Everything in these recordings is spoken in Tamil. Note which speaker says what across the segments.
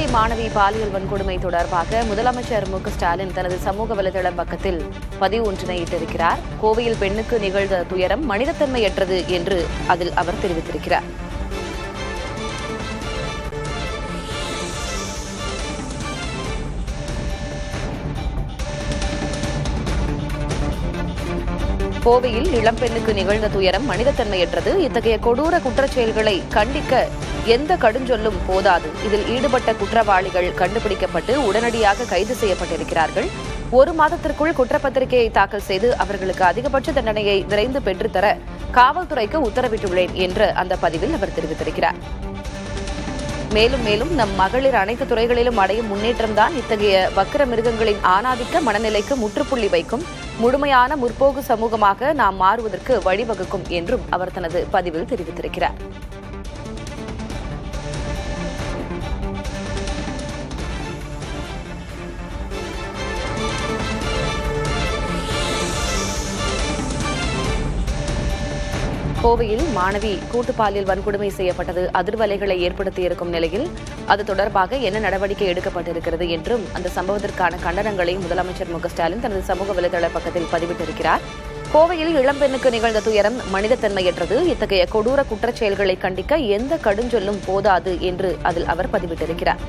Speaker 1: கோவை மாணவி பாலியல் வன்கொடுமை தொடர்பாக முதலமைச்சர் மு.க.ஸ்டாலின் தனது சமூக வலைதள பக்கத்தில் பதிவு ஒன்றினை இட்டிருக்கிறார். கோவையில் பெண்ணுக்கு நிகழ்ந்த துயரம் மனிதத்தன்மையற்றது என்று அதில் அவர் தெரிவித்திருக்கிறார். கோவையில் இளம்பெண்ணுக்கு நிகழ்ந்த துயரம் மனிதத்தன்மையற்றது. இத்தகைய கொடூர குற்றச்செயல்களை கண்டிக்க எந்த கடுஞ்சொல்லும் போதாது. இதில் ஈடுபட்ட குற்றவாளிகள் கண்டுபிடிக்கப்பட்டு உடனடியாக கைது செய்யப்பட்டிருக்கிறார்கள். 1 மாதத்திற்குள் குற்றப்பத்திரிகையை தாக்கல் செய்து அவர்களுக்கு அதிகபட்ச தண்டனையை விரைந்து பெற்றுத்தர காவல்துறைக்கு உத்தரவிட்டுள்ளேன் என்று அந்த பதிவில் அவர் தெரிவித்திருக்கிறார். மேலும் நம் மகளிர் அனைத்து துறைகளிலும் அடையும் முன்னேற்றம்தான் இத்தகைய வக்கிர மிருகங்களின் ஆணாதிக்க மனநிலைக்கு முற்றுப்புள்ளி வைக்கும், முழுமையான முற்போக்கு சமூகமாக நாம் மாறுவதற்கு வழிவகுக்கும் என்றும் அவர் தனது பதிவில் தெரிவித்திருக்கிறார். கோவையில் மாணவி கூட்டு பாலியல் வன்கொடுமை செய்யப்பட்டது அதிர்வலைகளை ஏற்படுத்தியிருக்கும் நிலையில் அது தொடர்பாக என்ன நடவடிக்கை எடுக்கப்பட்டிருக்கிறது என்றும் அந்த சம்பவத்திற்கான கண்டனங்களை முதலமைச்சர் மு.க.ஸ்டாலின் தனது சமூக வலைதள பக்கத்தில் பதிவிட்டிருக்கிறார். கோவையில் இளம்பெண்ணுக்கு நிகழ்ந்த துயரம் மனிதத்தன்மையற்றது. இத்தகைய கொடூர குற்றச்செயல்களை கண்டிக்க எந்த கடுஞ்சொல்லும் போதாது என்று அதில் அவர் பதிவிட்டிருக்கிறார்.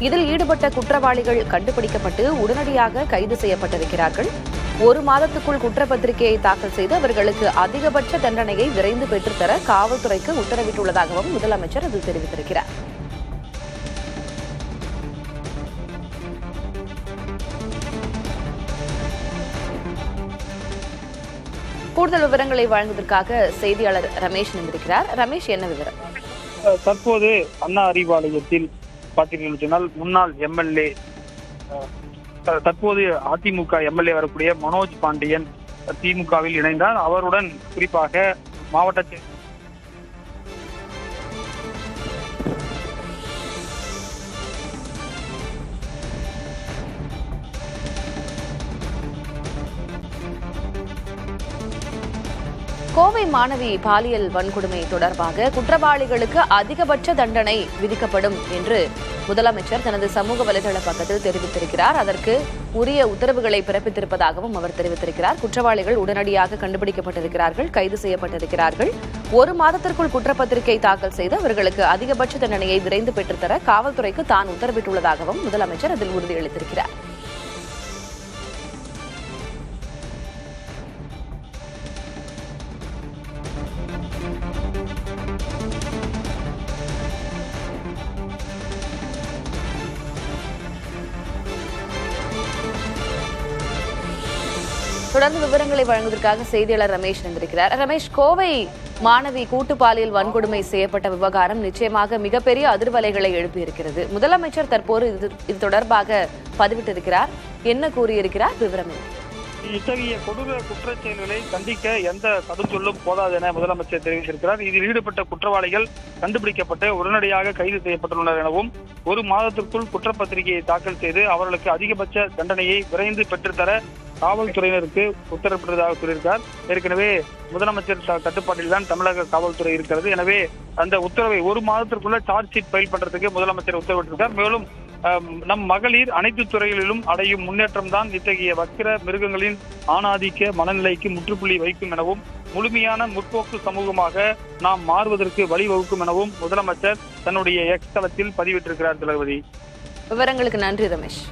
Speaker 1: இதில் ஈடுபட்ட குற்றவாளிகள் கண்டுபிடிக்கப்பட்டு உடனடியாக கைது செய்யப்பட்டிருக்கிறார்கள். 1 மாதத்துக்குள் குற்றப்பத்திரிகையை தாக்கல் செய்து அவர்களுக்கு அதிகபட்ச தண்டனையை விரைந்து பெற்றுத்தர காவல்துறைக்கு உத்தரவிட்டுள்ளதாகவும் முதலமைச்சர் அதில் தெரிவித்திருக்கிறார். கூடுதல் விவரங்களை வழங்குவதற்காக செய்தியாளர் ரமேஷ் இணைந்திருக்கிறார். ரமேஷ், என்ன விவரம்?
Speaker 2: தற்போது அண்ணா அறிவாலயத்தில் பார்த்தீர்கள் சொன்னால் முன்னாள் எம்எல்ஏ, தற்போது அதிமுக எம்எல்ஏ வரக்கூடிய மனோஜ் பாண்டியன் திமுகவில் இணைந்தார். அவருடன் குறிப்பாக மாவட்ட
Speaker 1: கோவை மாணவி பாலியல் வன்கொடுமை தொடர்பாக குற்றவாளிகளுக்கு அதிகபட்ச தண்டனை விதிக்கப்படும் என்று முதலமைச்சர் தனது சமூக வலைதள பக்கத்தில் தெரிவித்திருக்கிறார். அதற்கு உரிய உத்தரவுகளை பிறப்பித்திருப்பதாகவும் அவர் தெரிவித்திருக்கிறார். குற்றவாளிகள் உடனடியாக கண்டுபிடிக்கப்பட்டிருக்கிறார்கள், கைது செய்யப்பட்டிருக்கிறார்கள். 1 மாதத்திற்குள் குற்றப்பத்திரிகை தாக்கல் செய்து அவர்களுக்கு அதிகபட்ச தண்டனையை விரைந்து பெற்றுத்தர காவல்துறைக்கு தான் உத்தரவிட்டுள்ளதாகவும் முதலமைச்சர் அதில் உறுதியளித்திருக்கிறார். தொடர்ந்து விவரங்களை வழங்குவதற்காக செய்தியாளர் ரமேஷ் இணைந்திருக்கிறார். ரமேஷ், கோவை மாணவி கூட்டு பாலியல் வன்கொடுமை செய்யப்பட்ட விவகாரம் நிச்சயமாக மிகப்பெரிய அதிர்வலைகளை எழுப்பியிருக்கிறது. முதலமைச்சர் தற்போது இது தொடர்பாக பதிவிட்டிருக்கிறார். என்ன கூறியிருக்கிறார்? விவரம் என்ன?
Speaker 2: இத்தகைய கொடூர குற்றச்செயல்களை கண்டிக்க எந்த கடுஞ்சொல்லும் போதாது என முதலமைச்சர் தெரிவித்திருக்கிறார். இதில் ஈடுபட்ட குற்றவாளிகள் கண்டுபிடிக்கப்பட்டு உடனடியாக கைது செய்யப்பட்டுள்ளனர் எனவும் 1 மாதத்திற்குள் குற்றப்பத்திரிகையை தாக்கல் செய்து அவர்களுக்கு அதிகபட்ச தண்டனையை விரைந்து பெற்றுத்தர காவல்துறையினருக்கு உத்தரவிட்டதாக கூறியிருக்கார். ஏற்கனவே முதலமைச்சர் கட்டுப்பாட்டில் தான் தமிழக காவல்துறை இருக்கிறது. எனவே அந்த உத்தரவை 1 மாதத்திற்குள்ள சார்ஜ் ஷீட் ஃபைல் பண்றதுக்கு முதலமைச்சர் உத்தரவிட்டிருக்கார். மேலும் நம் மகளிர் அனைத்து துறைகளிலும் அடையும் முன்னேற்றம் தான் இத்தகைய வக்கிர மிருகங்களின் ஆணாதிக்க மனநிலைக்கு முற்றுப்புள்ளி வைக்கும் எனவும் முழுமையான முற்போக்கு சமூகமாக நாம் மாறுவதற்கு வழிவகுக்கும் எனவும் முதலமைச்சர் தன்னுடைய எக்ஸ் தளத்தில் பதிவிட்டிருக்கிறார். தளபதி,
Speaker 1: விவரங்களுக்கு நன்றி ரமேஷ்.